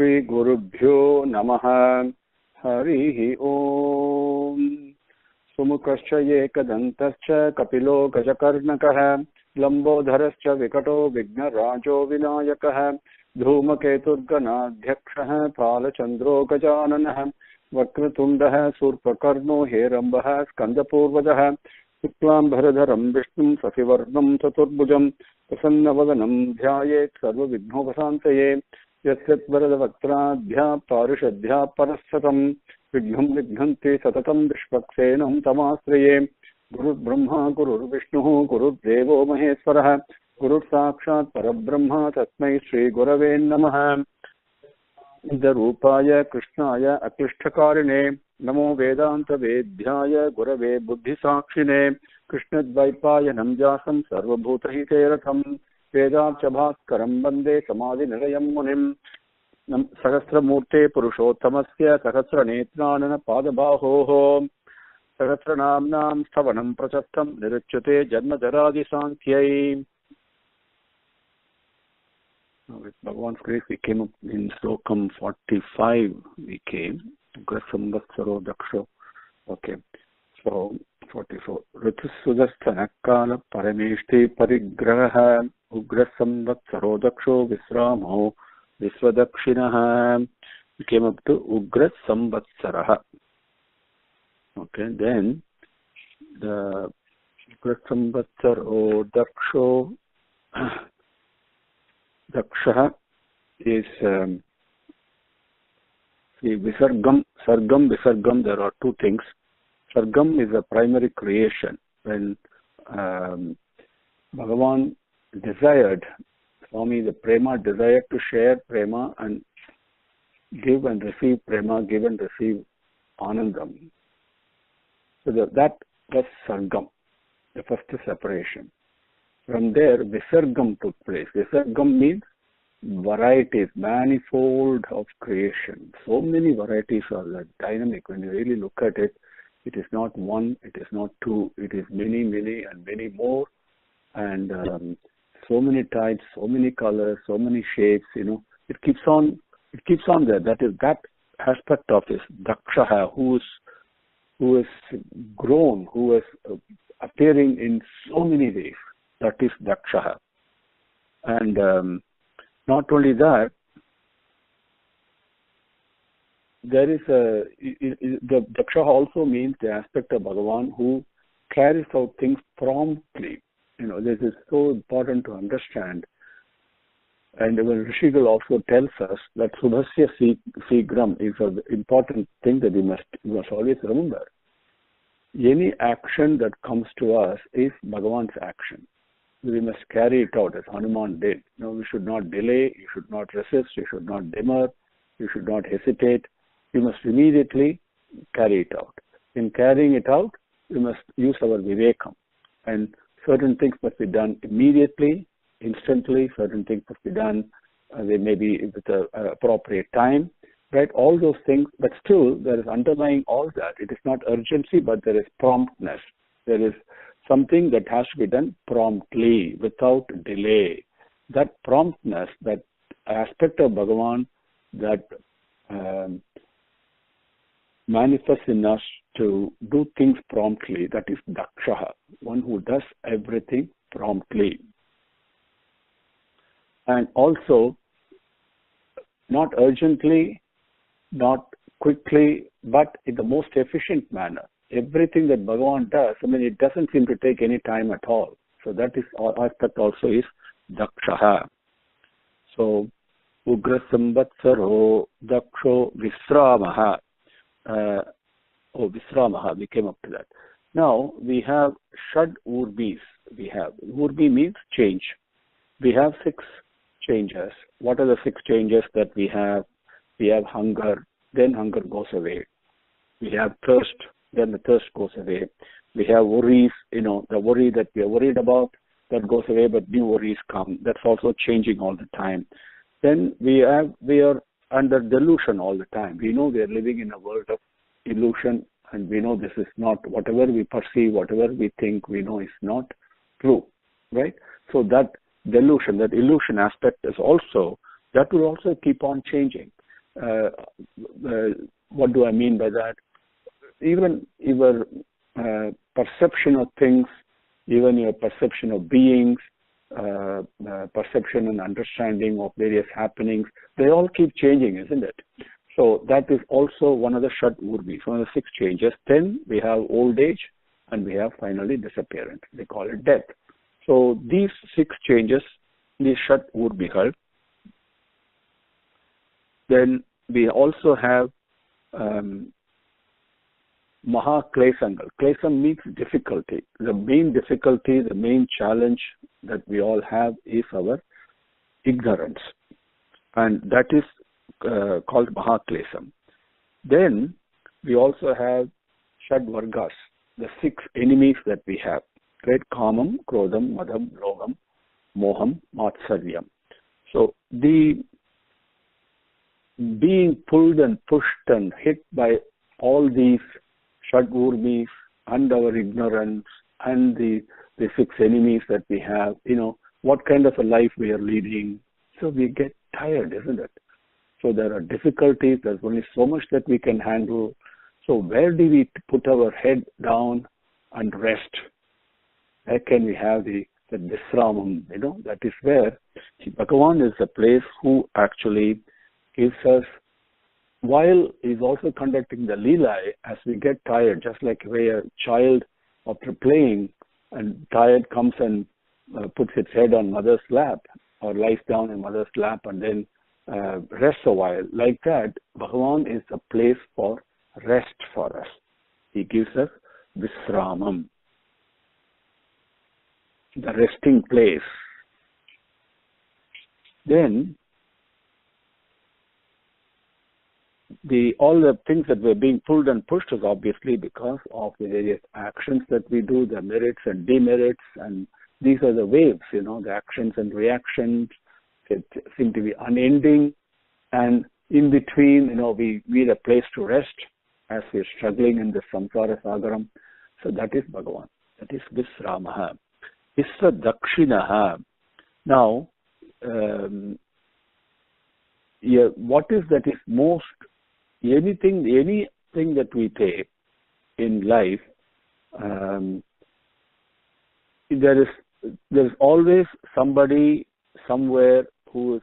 Shri Gurubhyo Namaha. Harihi Om. Sumukascha Yekadantascha Kapilo Gajakarnakaha Lambodharascha Vikato Vigna Rajo Vinayakaha Dhumaketurganadhyakshaha Palachandro Gajananaha Vakratundaha Surpakarno Herambaha Skandapurvadaha Shuklam Bharadharam Vishnum Safivarnam Chaturbhujam Prasannavadanam Dhyayet Sarva Vignopasantaye Yasyat Varadavaktradhya Parishadhya Parasatam Vigham Vighanti Satatam Vishvaksenam Tamasraye Guru Brahma Guru Vishnu Guru Devo Maheswaraha Guru Sakshat Parabrahma Tatmai Sri Gurave Namaha Rupaya Krishnaya Aklishtakarine Namo Vedanta Vedhyaya Gurave Buddhi Sakshine Krishna Dvaipaya Namjasam Sarvabhutahite Ratham Vedabchabhaskaram Bande Samadhi Nirayam Munim Sahasramurte Purushottamasya Sahasranetranana Padabahoho Sahasranamnam Stavanam Prachastam Niruchyate Janmajaradi Sankyai. With Bhagavan's grace, we came up in Slokam 45. We came. Ugrasamvatsaro Daksho. Okay. So, 44. Ritusudasthanakala Parameshti Parigraha Ugrasamvatsaro Daksho Visramo Viswadakshinaha. We came up to Ugrasamvatsaraha. Okay. Then, the Ugrasamvatsaro Daksho Daksha is Visargam, Sargam, Visargam. There are two things. Sargam is a primary creation. When Bhagavan desired, Swami, the Prema desired to share Prema and give and receive Prema, give and receive Anandam. So that was Sargam, the first separation. From there, Visargam took place. Visargam means varieties, manifold of creation. So many varieties are that dynamic. When you really look at it, it is not one, it is not two, it is many, many and many more. And so many types, so many colors, so many shapes, it keeps on there. That is that aspect of his Dakshaha, who is grown, who is appearing in so many ways. That is Dakshaha. And not only that, there is the Dakshaha also means the aspect of Bhagavan who carries out things promptly. This is so important to understand. And when Rishigal also tells us that Subhasya Sigram is an important thing that we must always remember. Any action that comes to us is Bhagavan's action. We must carry it out as Hanuman did. We should not delay, you should not resist, you should not demur, you should not hesitate. You must immediately carry it out. In carrying it out, we must use our vivekam. And certain things must be done immediately, instantly. Certain things must be done, they may be with the appropriate time. Right? All those things, but still there is underlying all that. It is not urgency, but there is promptness. There is something that has to be done promptly, without delay. That promptness, that aspect of Bhagavan that manifests in us to do things promptly, that is Dakshaha, one who does everything promptly. And also, not urgently, not quickly, but in the most efficient manner. Everything that Bhagavan does, it doesn't seem to take any time at all. So that is aspect also is Dakshaha. So Ugra Samvatsaro Daksho Visramaha. Visramaha, we came up to that. Now we have Shad Urbis. Urbi means change. We have 6 changes. What are the 6 changes that we have? We have hunger, then hunger goes away. We have thirst, then the thirst goes away. We have worries, the worry that we are worried about, that goes away, but new worries come. That's also changing all the time. Then we are under delusion all the time. We know we are living in a world of illusion, and we know this is not, whatever we perceive, whatever we think, we know is not true, right? So that delusion, that illusion aspect is also, that will also keep on changing. What do I mean by that? Even your perception of things, even your perception of beings, perception and understanding of various happenings, they all keep changing, isn't it? So that is also one of the Shat Urbis, one of the 6 changes. Then we have old age, and we have finally disappearance. They call it death. So these 6 changes, these Shat Urbihal. Then we also have Maha Klesangal. Klesam means difficulty. The main difficulty, the main challenge that we all have is our ignorance. And that is called Maha Klesam. Then we also have Shad Vargas, the 6 enemies that we have. Right? Kamam, Krodam, Madham, Logam, Moham, Matsaryam. So the being pulled and pushed and hit by all these Shad-Urbis and our ignorance and the 6 enemies that we have, what kind of a life we are leading. So we get tired, isn't it? So there are difficulties. There's only so much that we can handle. So where do we put our head down and rest? Where can we have the Visramam? That is where Bhagavan is the place who actually gives us, while he's also conducting the Leela, as we get tired, just like where a child after playing and tired comes and puts its head on mother's lap or lies down in mother's lap and then rests a while. Like that, Bhagavan is a place for rest for us. He gives us Visramam, the resting place. Then all the things that we're being pulled and pushed is obviously because of the various actions that we do, the merits and demerits, and these are the waves, the actions and reactions that seem to be unending, and in between, we need a place to rest as we're struggling in the samsara sagaram. So that is Bhagavan. That is Visramaha. Issa Dakshinaha. Now, what is that is most, anything that we take in life, there's always somebody somewhere who is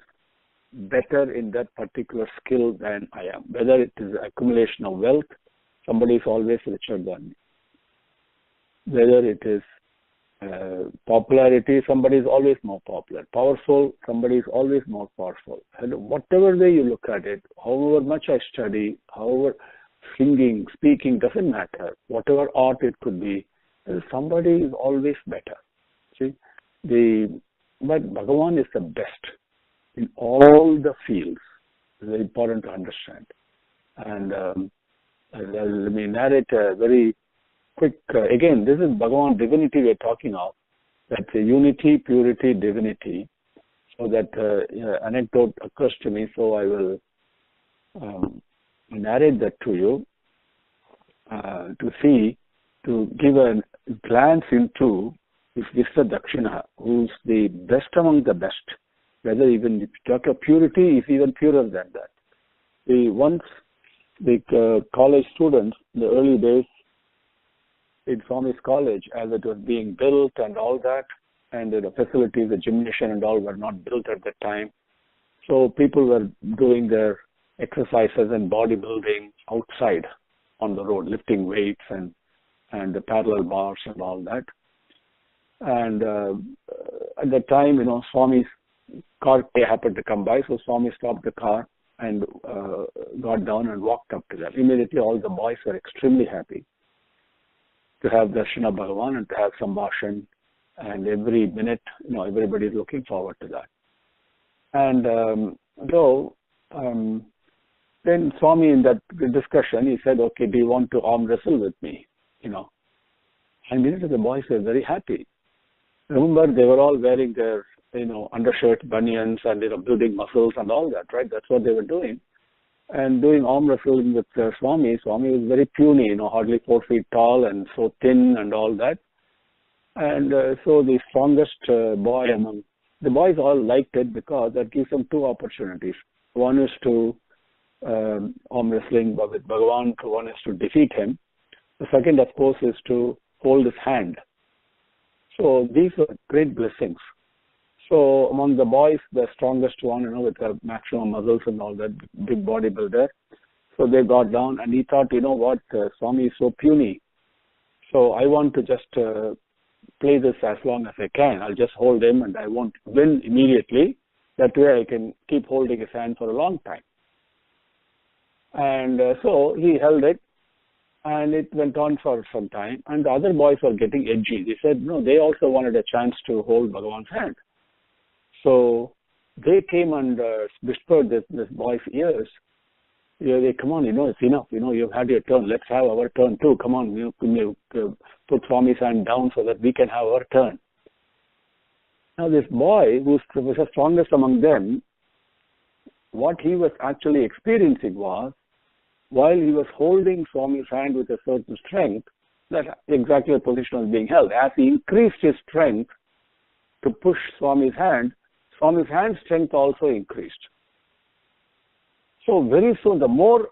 better in that particular skill than I am. Whether it is accumulation of wealth, somebody is always richer than me. Whether it is popularity, somebody is always more popular. Powerful, somebody is always more powerful. And whatever way you look at it, however much I study, however singing, speaking, doesn't matter. Whatever art it could be, somebody is always better. See, but Bhagavan is the best in all the fields. It's very important to understand. And let me narrate a very quick, again, this is Bhagavan divinity we're talking of. That's a unity, purity, divinity. So that anecdote occurs to me, so I will narrate that to you to give a glance into this Vista Dakshina, who's the best among the best. Whether even if you talk of purity, is even purer than that. Once the college students, in the early days, in Swami's college, as it was being built and all that, and the facilities, the gymnasium and all were not built at that time. So people were doing their exercises and bodybuilding outside on the road, lifting weights and the parallel bars and all that. And at that time, Swami's car happened to come by, so Swami stopped the car and got down and walked up to them. Immediately, all the boys were extremely happy to have Darshana Bhagavan and to have Sambhashan, and every minute, everybody is looking forward to that. And then Swami, in that discussion, he said, okay, do you want to arm wrestle with me? And immediately the boys were very happy. Remember, they were all wearing their, undershirt, bunions, and, building muscles and all that, right? That's what they were doing. And doing arm wrestling with Swami. Swami was very puny, hardly 4 feet tall and so thin and all that. And so the strongest boy the boys all liked it because that gives them 2 opportunities. One is to arm wrestling with Bhagavan. One is to defeat him. The second, of course, is to hold his hand. So these were great blessings. So among the boys, the strongest one, with the maximum muscles and all that, big bodybuilder. So they got down and he thought, what, Swami is so puny. So I want to just play this as long as I can. I'll just hold him and I won't win immediately. That way I can keep holding his hand for a long time. And so he held it and it went on for some time. And the other boys were getting edgy. They said, no, they also wanted a chance to hold Bhagavan's hand. So they came and whispered this boy's ears. They come on, it's enough. You've had your turn. Let's have our turn too. Come on, put Swami's hand down so that we can have our turn. Now this boy, who was the strongest among them, what he was actually experiencing was, while he was holding Swami's hand with a certain strength, that exactly the position was being held. As he increased his strength to push Swami's hand strength also increased. So very soon, the more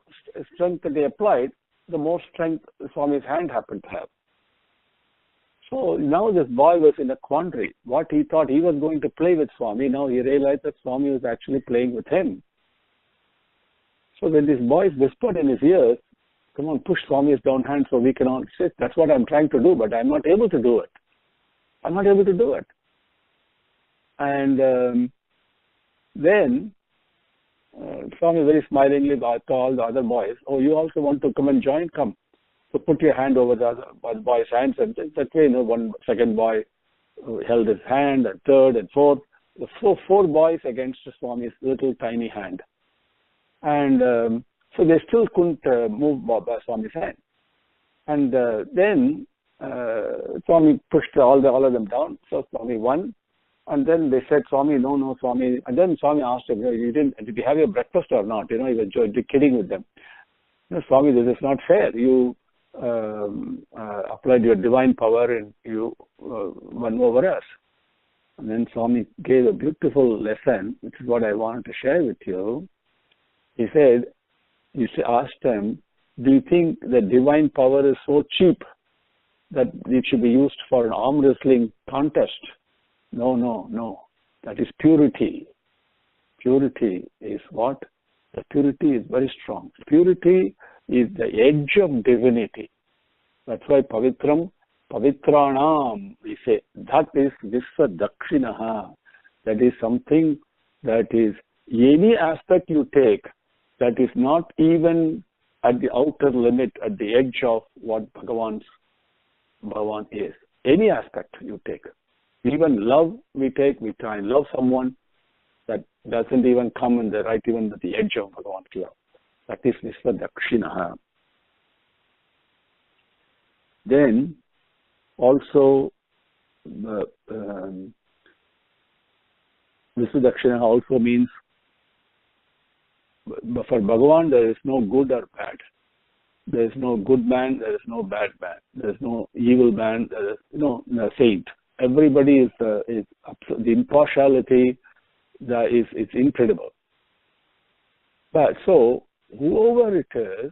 strength that they applied, the more strength Swami's hand happened to have. So now this boy was in a quandary. What he thought he was going to play with Swami, now he realized that Swami was actually playing with him. So when these boys whispered in his ears, come on, push Swami's down hand so we can all sit. That's what I'm trying to do, but I'm not able to do it. And then Swami very smilingly to all the other boys, oh, you also want to come and join? Come. So put your hand over the other boy's hands, and that way, one second boy held his hand, and third and fourth. So four boys against Swami's little tiny hand. And so they still couldn't move Swami's hand. And then Swami pushed all of them down. So Swami won. And then they said, Swami, no, Swami. And then Swami asked him, did you have your breakfast or not? He was kidding with them. Swami, this is not fair. You applied your divine power and you won over us. And then Swami gave a beautiful lesson, which is what I wanted to share with you. He said, asked them, do you think the divine power is so cheap that it should be used for an arm wrestling contest? No. That is purity. Purity is what? The purity is very strong. Purity is the edge of divinity. That's why Pavitram, Pavitranam, we say. That is Visva Dakshinaha. That is something that is any aspect you take that is not even at the outer limit, at the edge of what Bhagavan is. Any aspect you take. Even love we take, we try and love someone that doesn't even come in the right, even at the edge of Bhagavan's love. That is Visva Dakshinaha. Then also Visva Dakshinaha also means for Bhagavan there is no good or bad. There is no good man, there is no bad man. There is no evil man, there is no saint. Everybody is the impartiality that is incredible. But so whoever it is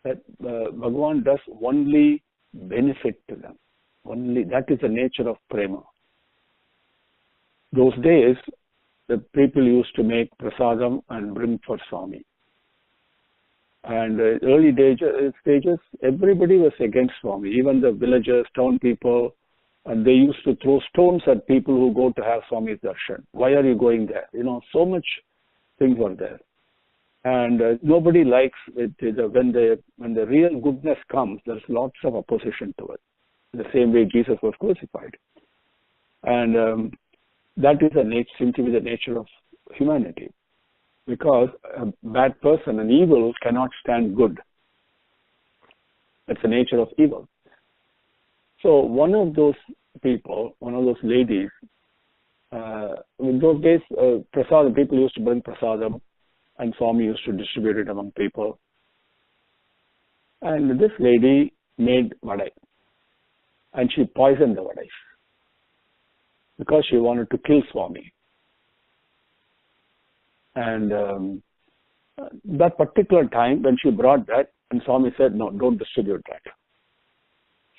that Bhagavan does only benefit to them. Only that is the nature of prema. Those days the people used to make prasadam and bring for Swami. And early stages, everybody was against Swami, even the villagers, town people, and they used to throw stones at people who go to have Swami's darshan. Why are you going there? So much things were there. And nobody likes it. When the real goodness comes, there's lots of opposition to it. The same way Jesus was crucified. And that is seems to be the nature of humanity. Because a bad person, an evil, cannot stand good. That's the nature of evil. So one of those people, one of those ladies, in those days, prasadam, people used to bring prasadam, and Swami used to distribute it among people. And this lady made vadai, and she poisoned the vadai because she wanted to kill Swami. And That particular time when she brought that, and Swami said, no, don't distribute that.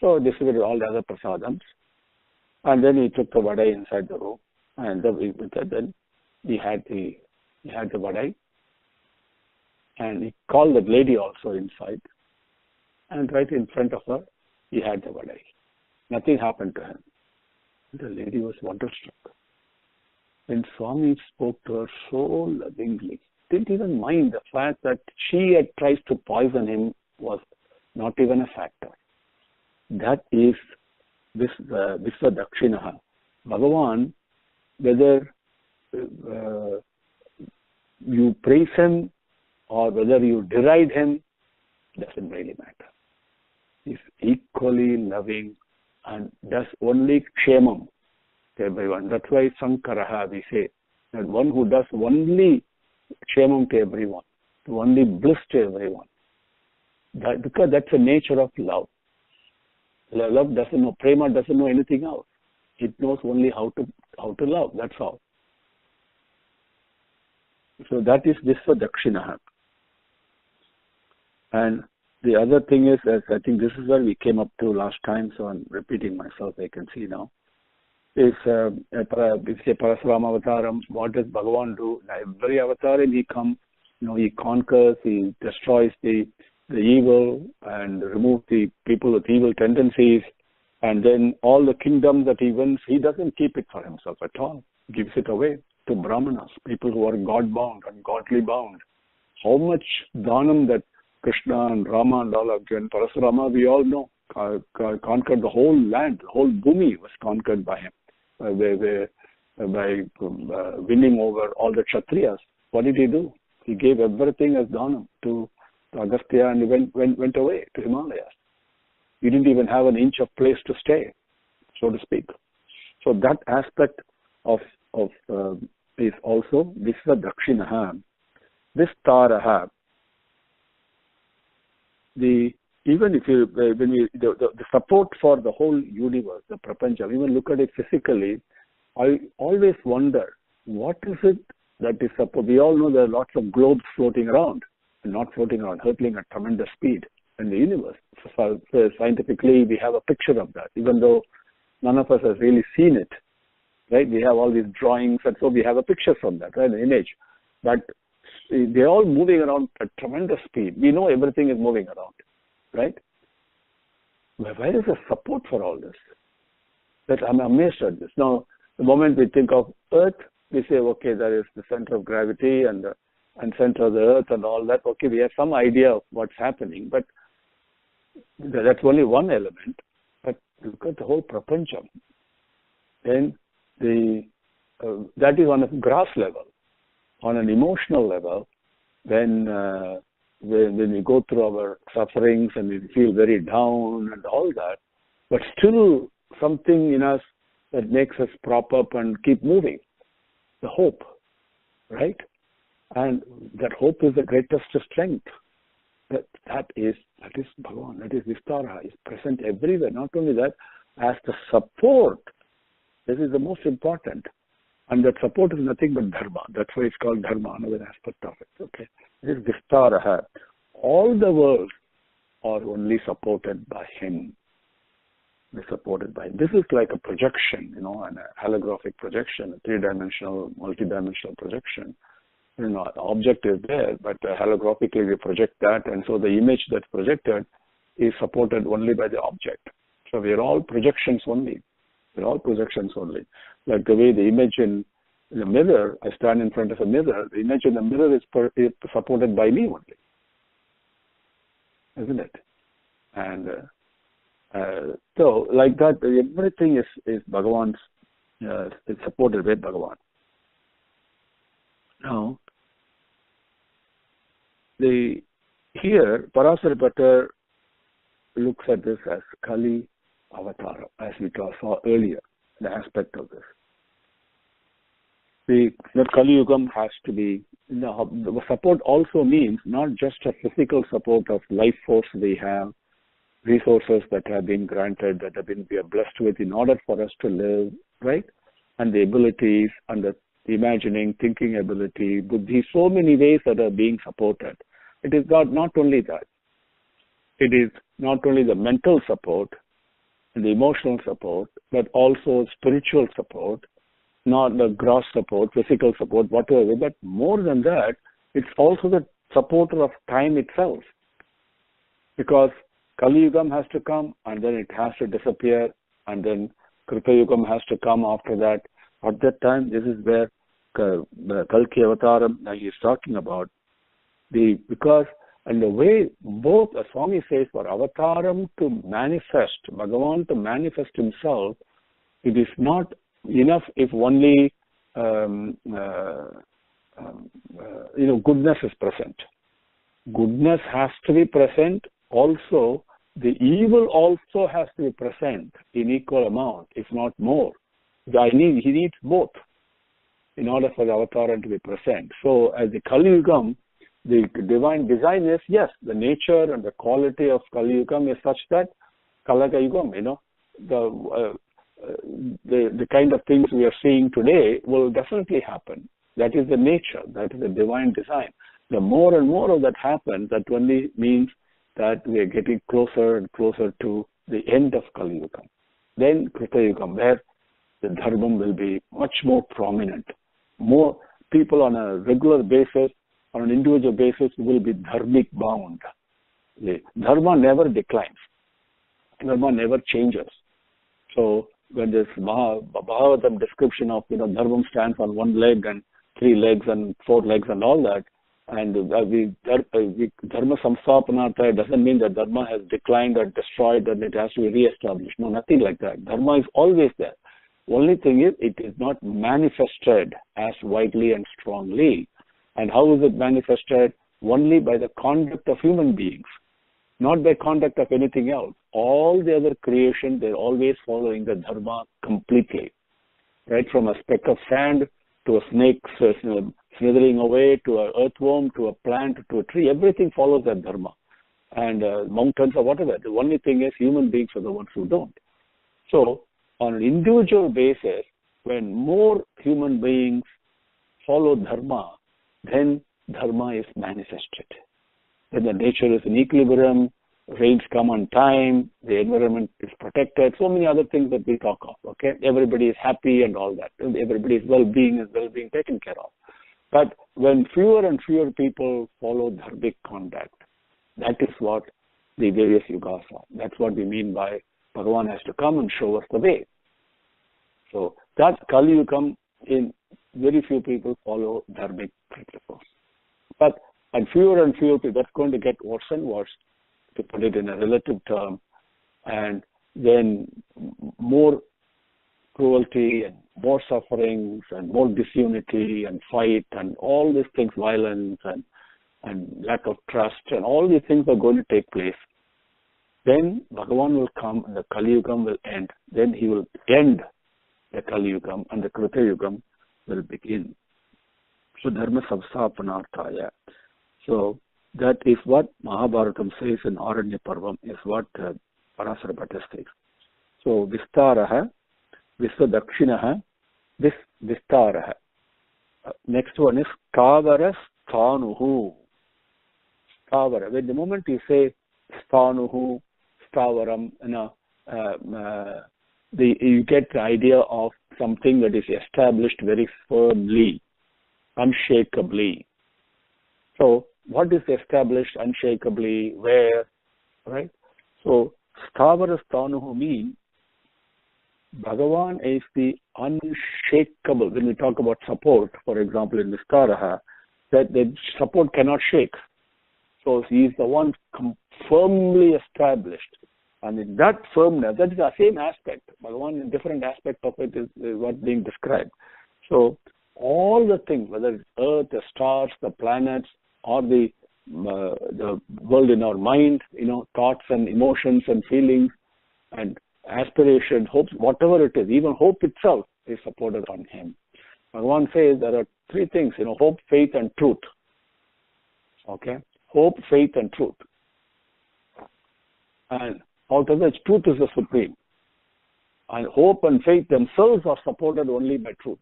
So distributed all the other prasadams. And then he took the vadai inside the room. And then he had the vadai. And he called the lady also inside. And right in front of her, he had the vadai. Nothing happened to him. The lady was wonderstruck. When Swami spoke to her so lovingly, didn't even mind the fact that she had tried to poison him was not even a factor. That is Vishwa Dakshinaha. Bhagavan, whether you praise him or whether you deride him, doesn't really matter. He's equally loving and does only kshemam to everyone. That's why Sankara, we say, that one who does only kshemam to everyone, to only bliss to everyone. Because that's the nature of love. Love doesn't know, prema doesn't know anything else. It knows only how to love, that's all. So that is Vishwa Dakshinaha. And the other thing is, I think this is where we came up to last time, so I'm repeating myself, I can see now, is Parasara Avataram. What does Bhagavan do? Every avataram he comes, he conquers, he destroys the evil and removes the people with evil tendencies, and then all the kingdom that he wins, he doesn't keep it for himself at all. He gives it away to Brahmanas, people who are God-bound and godly bound. How much dhanam that Krishna and Rama and all of them, Parasurama, we all know, conquered the whole land, the whole bhumi was conquered by him, by winning over all the Kshatriyas. What did he do? He gave everything as dhanam to Agastya and he went away to Himalayas. He didn't even have an inch of place to stay, so to speak. So that aspect of is also Vishwa Dakshinaha, Vistaraha. The support for the whole universe, the prapancha, even look at it physically, I always wonder, what is it that is support? We all know there are lots of globes floating around, and not floating around, hurtling at tremendous speed in the universe. So scientifically, we have a picture of that, even though none of us has really seen it, right? We have all these drawings, and so we have a picture from that, right, an image. But they're all moving around at tremendous speed. We know everything is moving around, right? Where is the support for all this? That I'm amazed at this. Now, the moment we think of Earth, we say, okay, there is the center of gravity and center of the Earth and all that. Okay, we have some idea of what's happening, but that's only one element. But look at the whole prapancham. Then that is on a gross level. On an emotional level, when we go through our sufferings and we feel very down and all that, but still something in us that makes us prop up and keep moving, the hope, right? And that hope is the greatest strength. That is Bhagavan, that is Vistara, is present everywhere. Not only that, as the support, this is the most important. And that support is nothing but dharma. That's why it's called dharma, another aspect of it. Okay, it is Vistaraha. All the worlds are only supported by him. They're supported by him. This is like a projection, an holographic projection, a three-dimensional, multi-dimensional projection. The object is there, but holographically we project that, and so the image that's projected is supported only by the object. So we are all projections only. We're all projections only. Like the way the image in the mirror, I stand in front of a mirror, the image in the mirror is supported by me only. Isn't it? And so like that, everything is Bhagavan's, it's supported with Bhagavan. Now, here, Parasara Bhattar looks at this as Kali Avatar, as we saw earlier, the aspect of this. The Kali Yugam has to be, the support also means not just a physical support of life force we have, resources that have been granted, that we are blessed with in order for us to live, right? And the abilities and the imagining, thinking ability, buddhi, so many ways that are being supported. It is not only that. It is not only the mental support and the emotional support, but also spiritual support, not the gross support, physical support, whatever. But more than that, it's also the supporter of time itself. Because Kali Yugam has to come and then it has to disappear, and then Krita Yugam has to come after that. At that time, this is where the Kalki Avataram that he is talking about. Because and the way both, as Swami says, for Avataram to manifest, Bhagavan to manifest himself, it is not enough if only goodness is present. Goodness has to be present. Also, the evil also has to be present in equal amount, if not more. He needs both in order for the Avataram to be present. So, as the Kali Yugam, the divine design is, yes, the nature and the quality of Kali Yugam is such that Kalaka Yugam, the kind of things we are seeing today will definitely happen. That is the nature, that is the divine design. The more and more of that happens, that only means that we are getting closer and closer to the end of Kali Yugam. Then Krita Yugam, where the Dharmam will be much more prominent. More people on a regular basis, on an individual basis, will be dharmic bound. The Dharma never declines. Dharma never changes. So when this Bhagavatam description of Dharmam stands on one leg and 3 legs and 4 legs and all that, and Dharma Samsthapanartha doesn't mean that Dharma has declined or destroyed and it has to be re-established. No, nothing like that. Dharma is always there. Only thing is, it is not manifested as widely and strongly. And how is it manifested? Only by the conduct of human beings, not by conduct of anything else. All the other creation, they're always following the Dharma completely. Right from a speck of sand to a snake slithering away, to an earthworm, to a plant, to a tree, everything follows that Dharma. And mountains or whatever. The only thing is, human beings are the ones who don't. So, on an individual basis, when more human beings follow Dharma, then Dharma is manifested. Then the nature is in equilibrium, rains come on time, the environment is protected, so many other things that we talk of, okay? Everybody is happy and all that. Everybody's well-being is well-being taken care of. But when fewer and fewer people follow dharmic conduct, that is what the various yugas are. That's what we mean by Bhagavan has to come and show us the way. So that Kali Yugam, in very few people follow dharmic principles. But and fewer people, that's going to get worse and worse, to put it in a relative term, and then more cruelty and more sufferings and more disunity and fight and all these things, violence and lack of trust, and all these things are going to take place. Then Bhagavan will come and the Kali Yugam will end. Then he will end the Kali Yugam and the Krita Yugam will begin. So Dharma Samsthapanarthaya. So that is what Mahabharatam says in Aranya Parvam, is what Parasara Bhattar says. So Vistaraha, Visvadakshinaha, Vistaraha. Next one is Stavara Sthanuhu. Stavara. When the moment you say Sthanuhu, Stavaram, you get the idea of something that is established very firmly, unshakably. So, what is established unshakably? Where? Right? So, Stavara Sthanuhu means Bhagavan is the unshakable. When we talk about support, for example, in Vistaraha, that the support cannot shake. So, he is the one firmly established. And in that firmness, that is the same aspect. Bhagavan, in different aspect of it is what's being described. So, all the things, whether it's earth, the stars, the planets, or the world in our mind, thoughts and emotions and feelings and aspirations, hopes, whatever it is, even hope itself is supported on him. Bhagavan says there are 3 things, hope, faith, and truth. Okay? Hope, faith, and truth. And altogether, truth is the supreme. And hope and faith themselves are supported only by truth.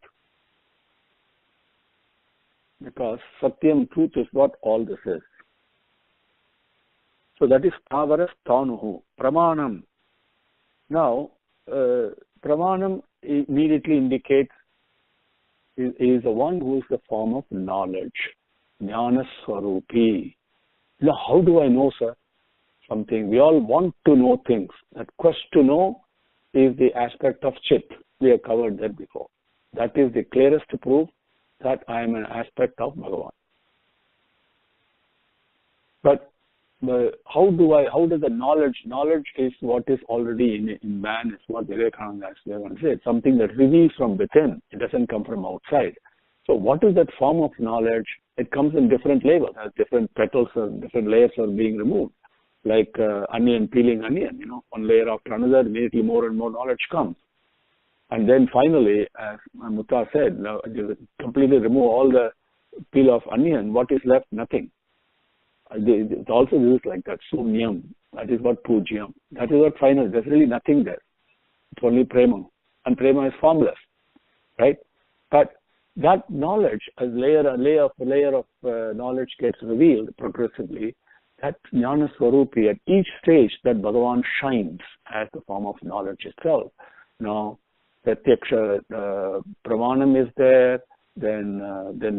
because Satyam, truth, is what all this is. So that is Tavaras Tanuhu, Pramanam. Now, Pramanam immediately indicates is the one who is the form of knowledge, Jnana Swarupi. Now, how do I know, sir? Something. We all want to know things. That quest to know is the aspect of Chit. We have covered that before. That is the clearest proof that I am an aspect of Bhagavan. But how does the knowledge is what is already in man, is what Vivekananda said, something that reveals from within. It doesn't come from outside. So what is that form of knowledge? It comes in different levels, as different petals or different layers are being removed. Like onion, peeling onion, one layer after another, immediately more and more knowledge comes. And then finally, as Mutta said, now you completely remove all the peel of onion, what is left? Nothing. It also used like that, Sunyam. That is what Pujyam. That is what final. There's really nothing there. It's only Prema. And Prema is formless, right? But that knowledge, as layer of knowledge gets revealed progressively, that Jnana Swarupi, at each stage that Bhagavan shines as the form of knowledge itself. Now, Pratyaksha Pramanam is there, then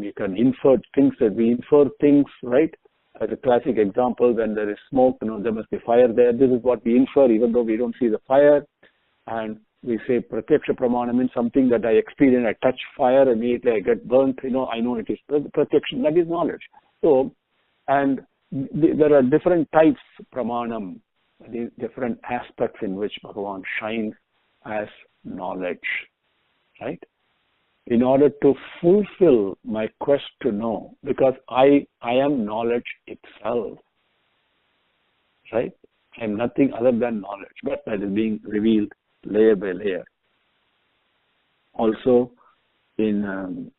we can infer things, right? As a classic example, when there is smoke, there must be fire there. This is what we infer, even though we don't see the fire. And we say Pratyaksha Pramana means something that I experience. I touch fire, immediately I get burnt. I know it is Pratyaksha. That is knowledge. So, and there are different types Pramanam, these different aspects in which Bhagavan shines as knowledge, right? In order to fulfill my quest to know, because I am knowledge itself, right? I am nothing other than knowledge, but that is being revealed layer by layer. Also, when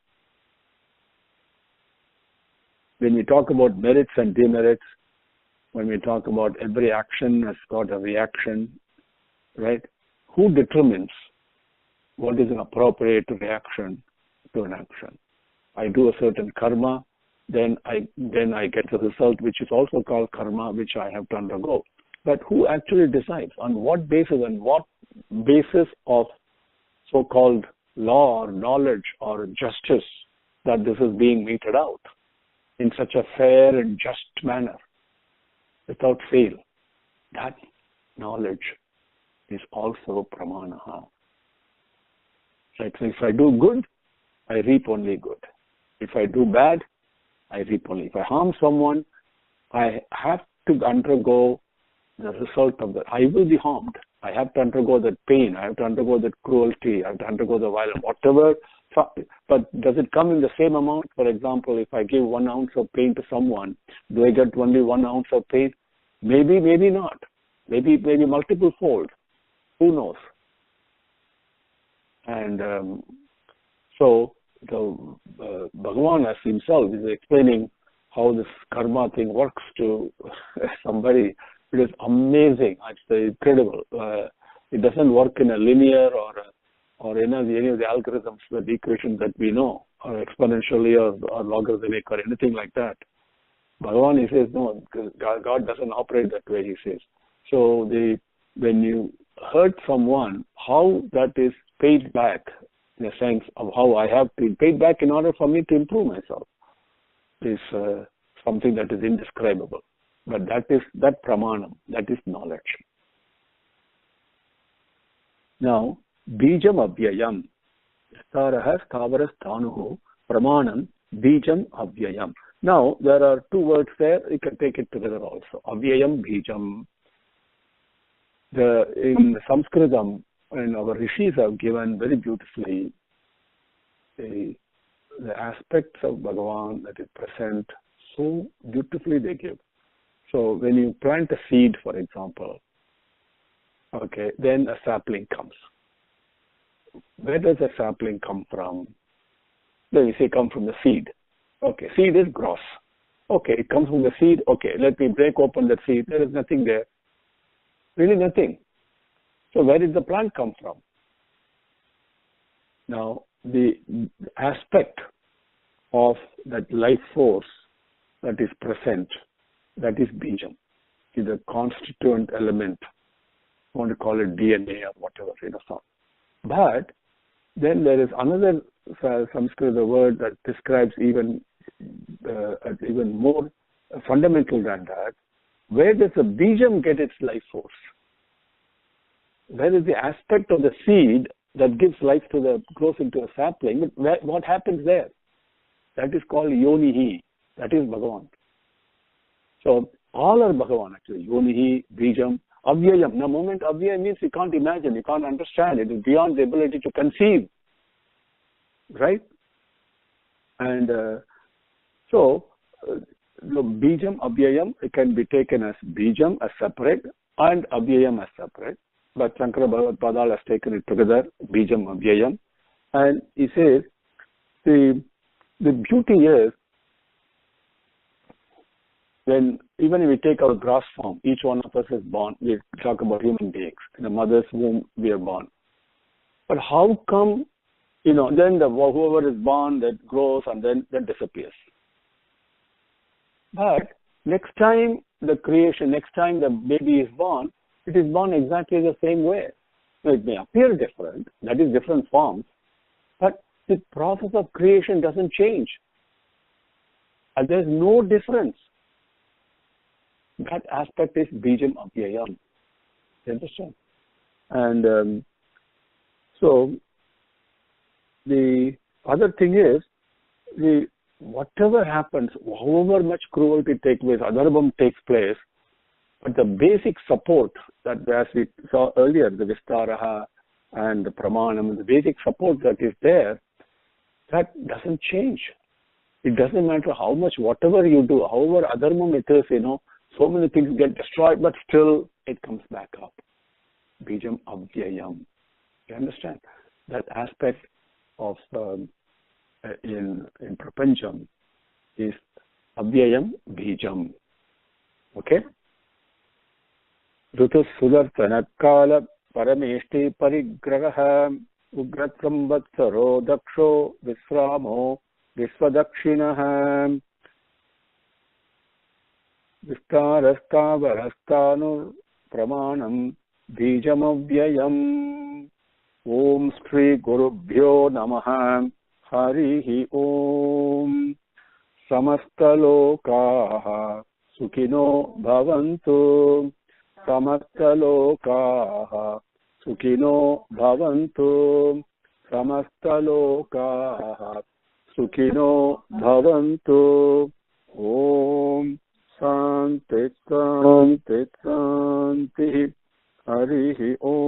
we talk about merits and demerits, when we talk about every action has got a reaction, right? Who determines what is an appropriate reaction to an action? I do a certain karma, then I get a result which is also called karma, which I have to undergo. But who actually decides? On what basis of so-called law or knowledge or justice that this is being meted out in such a fair and just manner, without fail? That knowledge is also pramanaha. Right? So if I do good, I reap only good. If I do bad, I reap only. If I harm someone, I have to undergo the result of that. I will be harmed. I have to undergo that pain. I have to undergo that cruelty. I have to undergo the violence, whatever. But does it come in the same amount? For example, if I give 1 ounce of pain to someone, do I get only 1 ounce of pain? Maybe, maybe not. Maybe multiple fold. Who knows? And so the Bhagavan as himself is explaining how this karma thing works to somebody. It is amazing. It's incredible. It doesn't work in a linear or any of the algorithms, the equations that we know, or exponentially or logarithmic or anything like that. Bhagavan, he says, no, God doesn't operate that way, he says. So when you hurt someone, how that is paid back, in a sense of how I have to pay back in order for me to improve myself, is something that is indescribable. But that pramanam, that is knowledge. Now, bijam avyayam, staraha stavaras tanuhu, pramanam, bijam avyayam. Now, there are 2 words there, you can take it together also. Avyayam, bijam. In Sanskritam, and our rishis have given very beautifully the aspects of Bhagavan that is present, so beautifully they give. So when you plant a seed, for example, okay, then a sapling comes. Where does a sapling come from? Then you say come from the seed. Okay, seed is gross. Okay, it comes from the seed. Okay, let me break open the seed. There is nothing there. Really nothing. So where did the plant come from? Now, the aspect of that life force that is present, that is Bijam, is a constituent element. You want to call it DNA or whatever, so. But then there is another Sanskrit word that describes even more fundamental than that. Where does the Bijam get its life force? Where is the aspect of the seed that gives life grows into a sapling? What happens there? That is called Yonihi. That is Bhagavan. So all are Bhagavan actually. Yonihi, Bijam, Avyayam. The moment Avyayam means you can't imagine, you can't understand. It is beyond the ability to conceive. Right? And so the Bijam, Avyayam, it can be taken as Bijam as separate and Avyayam as separate. But Sankara Bhashyam has taken it together, Bijam, Avyayam. And he says, the beauty is, when even if we take our gross form, each one of us is born, we talk about human beings, in the mother's womb we are born. But how come, then whoever is born, that grows and then that disappears. But next time the baby is born, it is born exactly the same way. So it may appear different, that is different forms, but the process of creation doesn't change. And there is no difference. That aspect is Bijam Avyayam. You understand? And so the other thing is, whatever happens, however much cruelty takes place, adharmam takes place, but the basic support that, as we saw earlier, the Vistaraha and the Pramanam, the basic support that is there, that doesn't change. It doesn't matter how much, whatever you do, however adharmam it is, so many things get destroyed, but still it comes back up. Bijam Avyayam. You understand? That aspect of in Prapancham is Avyayam Bijam. Okay? Rutu Sudartana Kala Parameshti Parigraha Ugratam Vatsaro Daksho Visramo Visvadakshinaha Vistarasthavarasthanur Pramanam Bijamavyayam. Om Shri Gurubhyo Namaha. Harihi Om. Samastalokaha Sukhino Bhavantu. Samastalokaha Sukhino Bhavantu. Samastalokaha Sukhino Bhavantu. Om Santi Santi Santi. Harihi Om.